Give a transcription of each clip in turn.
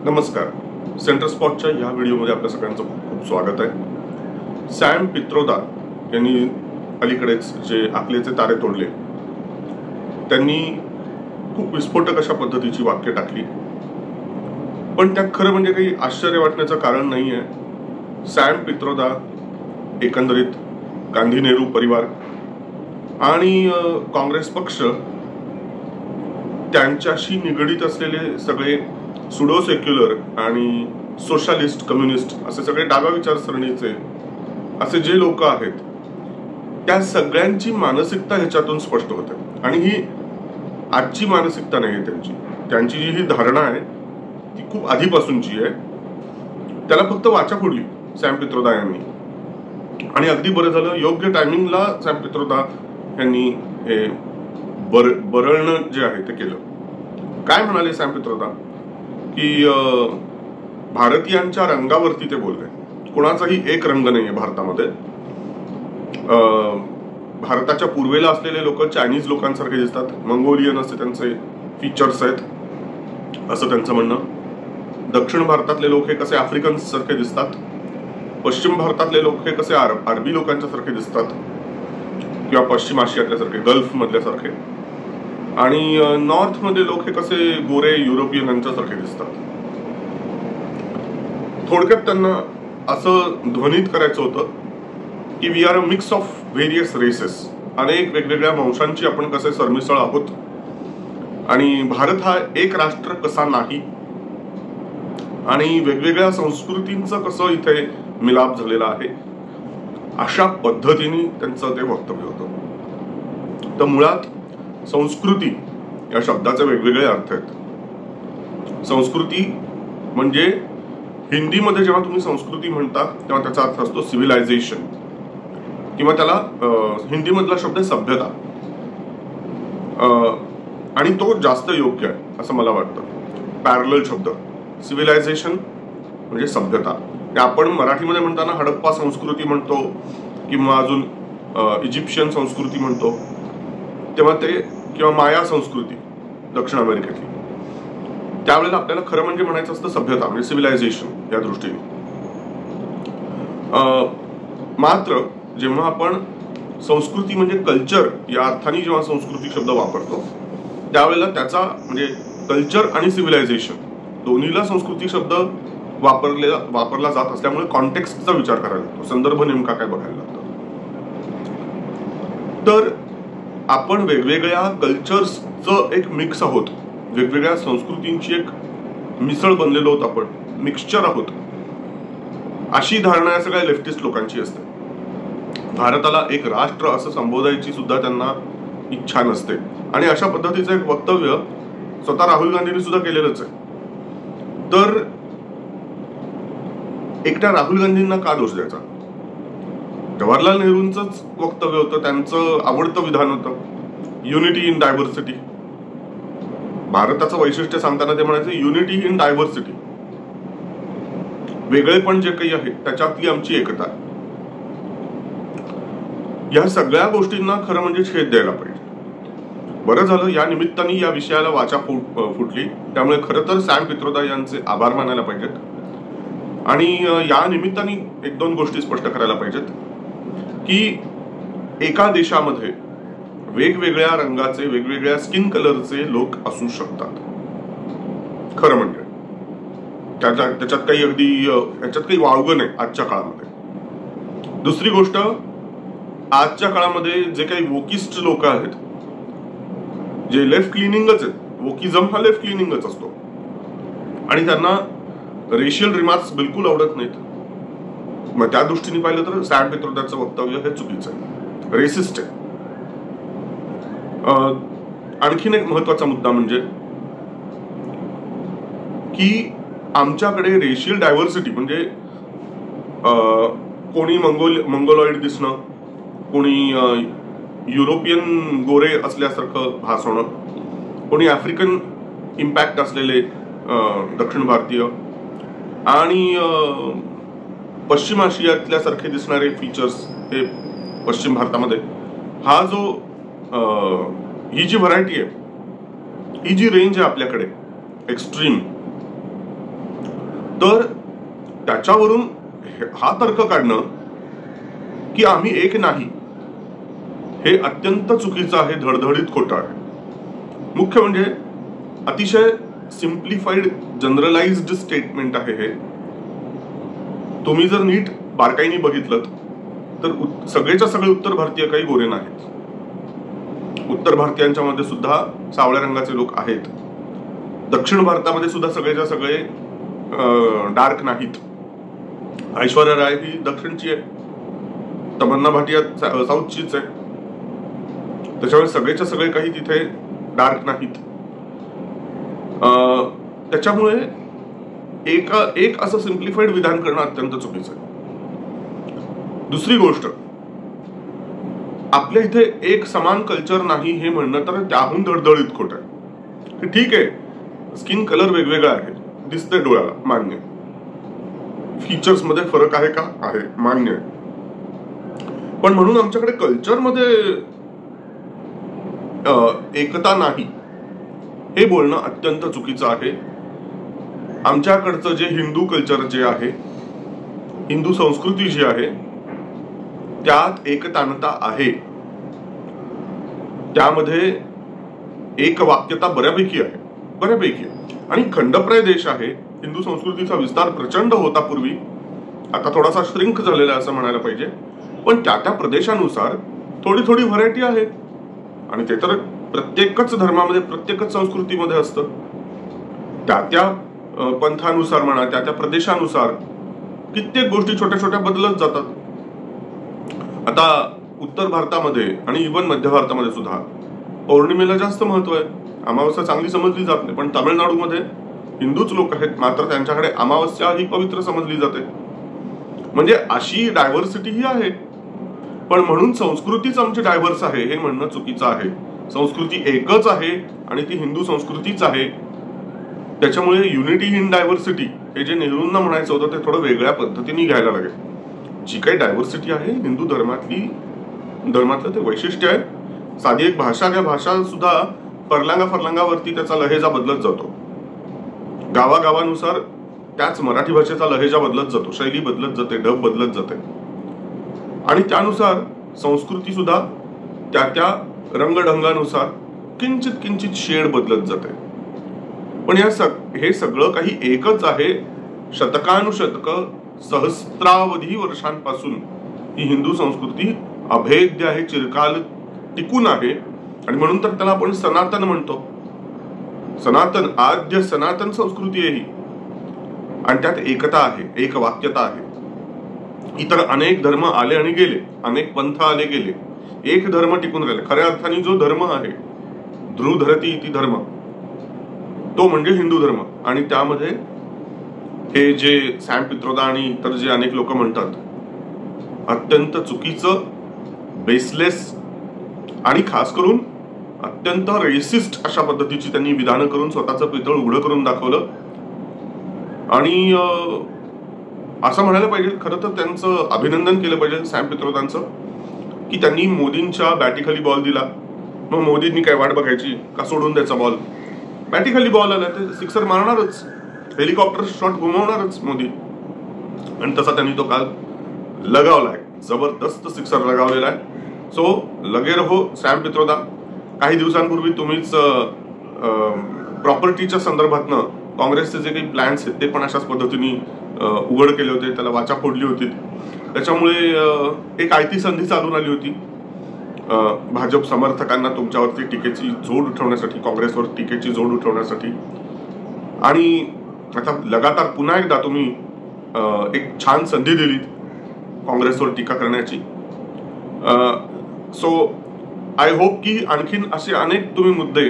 नमस्कार. सेंटर स्पॉटच्या या व्हिडिओमध्ये आपल्या सगळ्यांचं खूप स्वागत आहे. सॅम पित्रोदा यांनी अलीकडेच जे आखलेचे तारे तोडले, त्यांनी खूप विस्फोटक अशा पद्धतीची वाक्य टाकली, पण त्यात खरं म्हणजे काही आश्चर्य वाटण्याचं कारण नाही आहे. सॅम पित्रोदा एकंदरीत गांधी नेहरू परिवार आणि काँग्रेस पक्ष त्यांच्याशी निगडीत असलेले सगळे सुडो सेक्युलर आणि सोशलिस्ट कम्युनिस्ट असे सगळे डाव्या विचारसरणीचे असे जे लोक आहेत, त्या सगळ्यांची मानसिकता ह्याच्यातून स्पष्ट होते. आणि ही आजची मानसिकता नाही, त्यांची जी ही धारणा आहे ती खूप आधीपासूनची आहे. त्याला फक्त वाचा फोडली सॅम पित्रोदा यांनी, आणि अगदी बरं झालं, योग्य टायमिंगला सॅम पित्रोदा यांनी हे बरळणं जे आहे ते केलं. काय म्हणाले सॅम पित्रोदा की भारतीयांच्या रंगावरती ते बोलले. कोणाचाही एक रंग नाहीये भारतामध्ये. भारताच्या पूर्वेला असलेले लोक चायनीज लोकांसारखे दिसतात, मंगोलियन असे त्यांचे फीचर्स आहेत असं त्यांचं म्हणणं. दक्षिण भारतातले लोक हे कसे आफ्रिकन सारखे दिसतात, पश्चिम भारतातले लोक हे कसे अरबी लोकांच्या सारखे दिसतात किंवा पश्चिम आशियातल्या सारखे, गल्फ मधल्या सारखे, आणि नॉर्थ मध्ये लोक हे कसे गोरे युरोपियनांच्या सारखे दिसतात. थोडक्यात त्यांना असं ध्वनित करायचं होतं की we are a mix of various races. अनेक वेगवेगळ्या वंशांची आपण कसे सरमिसळ आहोत, आणि भारत हा एक राष्ट्र कसा नाही, आणि वेगवेगळ्या संस्कृतींचं कसं इथे मिलाप झालेला आहे, अशा पद्धतीने त्यांचं ते वक्तव्य होतं. तर मुळात संस्कृती या शब्दाचे वेगवेगळे अर्थ आहेत. संस्कृती म्हणजे हिंदीमध्ये जेव्हा तुम्ही संस्कृती म्हणता तेव्हा त्याचा अर्थ असतो सिव्हिलायझेशन, किंवा त्याला हिंदीमधला शब्द आहे सभ्यता, आणि तो जास्त योग्य आहे असं मला वाटतं. पॅरलल शब्द सिव्हिलायझेशन म्हणजे सभ्यता. आपण मराठीमध्ये म्हणताना हडप्पा संस्कृती म्हणतो किंवा अजून इजिप्शियन संस्कृती म्हणतो, तेव्हा ते किंवा माया संस्कृती दक्षिण अमेरिकेतली, त्यावेळेला आपल्याला खरं म्हणजे म्हणायचं असतं सभ्यता म्हणजे सिव्हिलायझेशन या दृष्टीने. मात्र जेव्हा आपण संस्कृती म्हणजे कल्चर या अर्थाने जेव्हा संस्कृती शब्द वापरतो, त्यावेळेला त्याचा म्हणजे कल्चर आणि सिव्हिलायझेशन दोन्हीला संस्कृती शब्द वापरला जात असल्यामुळे कॉन्टेक्स्टचा विचार करायला लागतो, संदर्भ नेमका काय बघायला लागतो. तर आपण वेगवेगळ्या कल्चर्सचं एक मिक्स आहोत, वेगवेगळ्या संस्कृतींची एक मिसळ बनलेलो आहोत, आपण मिक्सचर आहोत, अशी धारणा या सगळ्या लेफ्टिस्ट लोकांची असते. भारताला एक राष्ट्र असं संबोधायची सुद्धा त्यांना इच्छा नसते, आणि अशा पद्धतीचं एक वक्तव्य स्वतः राहुल गांधींनी सुद्धा केलेलंच आहे. तर एकट्या राहुल गांधींना का दोष द्यायचा? जवाहरलाल नेहरूंचंच वक्तव्य होतं, त्यांचं आवडतं विधान होतं युनिटी इन डायव्हर्सिटी. भारताचं वैशिष्ट्य सांगताना ते म्हणायचं युनिटी इन डायव्हर्सिटी, वेगळेपण जे काही आहे त्याच्यातली आमची एकता. या सगळ्या गोष्टींना खरं म्हणजे छेद द्यायला पाहिजे. बरं झालं या निमित्ताने या विषयाला वाचा फुटली, त्यामुळे खरं तर सॅम पित्रोदा यांचे आभार मानायला पाहिजेत. आणि या निमित्ताने एक दोन गोष्टी स्पष्ट करायला पाहिजेत की एका देशामध्ये वेगवेगळ्या रंगाचे, वेगवेगळ्या स्किन कलरचे लोक असू शकतात. खरं म्हणजे त्याच्यात काही अगदी ह्याच्यात काही वावगं नाही आजच्या काळामध्ये. दुसरी गोष्ट, आजच्या काळामध्ये जे काही वोकिस्ट लोक आहेत, जे लेफ्ट क्लिनिंगच आहेत, वोकिझम हा लेफ्ट क्लिनिंगच असतो, आणि त्यांना रेशियल रिमार्क्स बिलकुल आवडत नाहीत. मग त्या दृष्टीने पाहिलं तर सॅम पित्रोदाचं वक्तव्य हे चुकीचं आहे, रेसिस्ट आहे. आणखीन एक महत्वाचा मुद्दा म्हणजे की आमच्याकडे रेशियल डायव्हर्सिटी म्हणजे कोणी मंगोलॉइड दिसणं, कोणी युरोपियन गोरे असल्यासारखं भास होणं, कोणी आफ्रिकन इम्पॅक्ट असलेले दक्षिण भारतीय, आणि पश्चिम आशियातल्या सारखे दिसणारे फीचर्स हे पश्चिम भारतामध्ये, हा जो ही जी व्हरायटी आहे, ही जी रेंज आहे आपल्याकडे एक्स्ट्रीम, तर त्याच्यावरून हा तर्क काढणं की आम्ही एक नाही, हे अत्यंत चुकीचं आहे, धडधडीत खोटं आहे. मुख्य म्हणजे अतिशय सिम्प्लिफाईड जनरलाइज्ड स्टेटमेंट आहे हे. तुम्ही जर नीट बारकाईने बघितलं तर सगळेच्या सगळे उत्तर भारतीय काही गोरे नाहीत. उत्तर भारतीयांच्या मध्ये सुद्धा सावळ्या रंगाचे लोक आहेत. दक्षिण भारतामध्ये सुद्धा सगळेच्या सगळे डार्क नाहीत. ऐश्वर्या राय ही दक्षिणची आहे, तमन्ना भाटिया साऊथचीच आहे. त्याच्यामुळे सगळेच्या सगळे काही तिथे डार्क नाहीत. त्याच्यामुळे एक असं सिम्प्लिफाईड विधान करणं अत्यंत चुकीचं आहे. दुसरी गोष्ट, आपल्या इथे एक समान कल्चर नाही हे म्हणणं तर त्याहून धडधडीत खोटं आहे. ठीक आहे, स्किन कलर वेगवेगळा आहे, दिसते डोळ्याला, मान्य. फीचर्स मध्ये फरक आहे का? आहे, मान्य आहे. पण म्हणून आमच्याकडे कल्चरमध्ये एकता नाही हे बोलणं अत्यंत चुकीचं आहे. आमच्याकडचं जे हिंदू कल्चर जे आहे, हिंदू संस्कृती जी आहे, त्यात एकतानता आहे. त्यामध्ये एक वाक्यता बऱ्यापैकी आहे. आणि खंडप्राय देश आहे. हिंदू संस्कृतीचा विस्तार प्रचंड होता पूर्वी, आता थोडासा श्रिंक झालेला असं म्हणायला पाहिजे. पण त्या प्रदेशानुसार थोडी थोडी व्हरायटी आहे. आणि ते तर प्रत्येकच धर्मामध्ये, प्रत्येकच संस्कृतीमध्ये असतं. त्या पंथानुसार म्हणा, त्या प्रदेशानुसार कित्येक गोष्टी छोट्या छोट्या बदलत जातात. आता उत्तर भारतामध्ये आणि इव्हन मध्य भारतामध्ये सुद्धा पौर्णिमेला जास्त महत्व आहे. अमावस्या चांगली समजली जात नाही. पण तामिळनाडूमध्ये हिंदूच लोक आहेत, मात्र त्यांच्याकडे अमावस्या ही पवित्र समजली जाते. म्हणजे अशी डायव्हर्सिटी ही आहे. पण म्हणून संस्कृतीच आमची डायव्हर्स आहे हे म्हणणं चुकीचं आहे. संस्कृती एकच आहे आणि ती हिंदू संस्कृतीच आहे. त्याच्यामुळे युनिटी इन डायव्हर्सिटी हे जे नेहरूंना म्हणायचं होतं ते थोडं वेगळ्या पद्धतीने घ्यायला लागेल. जी काही डायव्हर्सिटी आहे हिंदू धर्मातलं ते वैशिष्ट्य आहे. साधी एक भाषा घ्या, भाषा सुद्धा फरलांगावरती त्याचा लहेजा बदलत जातो. गावागावानुसार त्याच मराठी भाषेचा लहेजा बदलत जातो, शैली बदलत जाते, ढब बदलत जाते. आणि त्यानुसार संस्कृती सुद्धा त्या रंगढंगानुसार किंचित शेड बदलत जाते. पण हे सगळं काही एकच आहे. शतकानुशतक, सहस्रावधी वर्षांपासून ही हिंदू संस्कृती अभेद्य आहे, चिरकाल टिकून आहे. आणि म्हणून तर त्याला आपण सनातन म्हणतो. सनातन, आद्य सनातन संस्कृती आहे ही. आणि त्यात एकता आहे, एक वाक्यता आहे. इतर अनेक धर्म आले आणि गेले, अनेक पंथ आले गेले, एक धर्म टिकून राहिले. खऱ्या अर्थाने जो धर्म आहे, ध्रुव धरती इति धर्म, तो म्हणजे हिंदू धर्म. आणि त्यामध्ये हे जे सॅम पित्रोदा आणि इतर जे अनेक लोक म्हणतात, अत्यंत चुकीचं, बेसलेस आणि खास करून अत्यंत रेसिस्ट अशा पद्धतीची त्यांनी विधानं करून स्वतःचं पितळ उघडं करून दाखवलं. आणि असं म्हणायला पाहिजे, खरं तर त्यांचं अभिनंदन केलं पाहिजे सॅम पित्रोदांचं, की त्यांनी मोदींच्या बॅटीखाली बॉल दिला. मग मोदींनी काय वाट बघायची का, सोडून द्यायचा बॉल? बॅटीखाली बॉल आला ते सिक्सर मारणारच, हेलिकॉप्टर शॉट घुमवणारच मोदी. आणि तसा त्यांनी तो काल लगावलाय, जबरदस्त सिक्सर लगावलेला आहे. सो लगे रहो सॅम पित्रोदा. काही दिवसांपूर्वी तुम्हीच प्रॉपर्टीच्या संदर्भातनं काँग्रेसचे जे काही प्लॅन्स आहेत ते पण अशाच पद्धतीने उघड केले होते, त्याला वाचा फोडली होती. त्याच्यामुळे एक आयती संधी चालून आली होती भाजप समर्थकांना तुमच्यावरती टीकेची जोड उठवण्यासाठी, काँग्रेसवर टीकेची जोड उठवण्यासाठी. आणि आता लगातार पुन्हा एकदा तुम्ही एक छान संधी दिलीत काँग्रेसवर टीका करण्याची. सो आय होप की आणखीन असे अनेक तुम्ही मुद्दे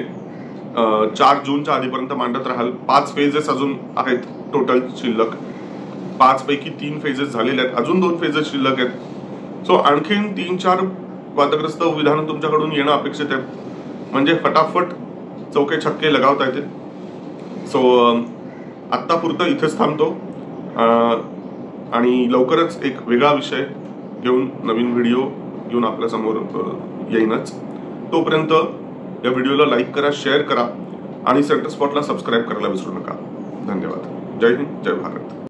4 जूनच्या आधीपर्यंत मांडत राहाल. 5 फेजेस अजून आहेत टोटल शिल्लक. 5 पैकी 3 फेजेस झालेले आहेत, अजून 2 फेजेस शिल्लक आहेत. सो आणखीन 3-4 वादग्रस्त विधान तुमच्याकडून येणं अपेक्षित आहे, म्हणजे फटाफट चौके छक्के लगावता येते. सो आत्तापुरतं इथेच थांबतो आणि लवकरच एक वेगळा विषय घेऊन, नवीन व्हिडिओ घेऊन आपल्या समोर येईनच. तोपर्यंत या व्हिडिओला लाईक करा, शेअर करा आणि सेंटर स्पॉटला सबस्क्राईब करायला विसरू नका. धन्यवाद. जय हिंद, जय भारत.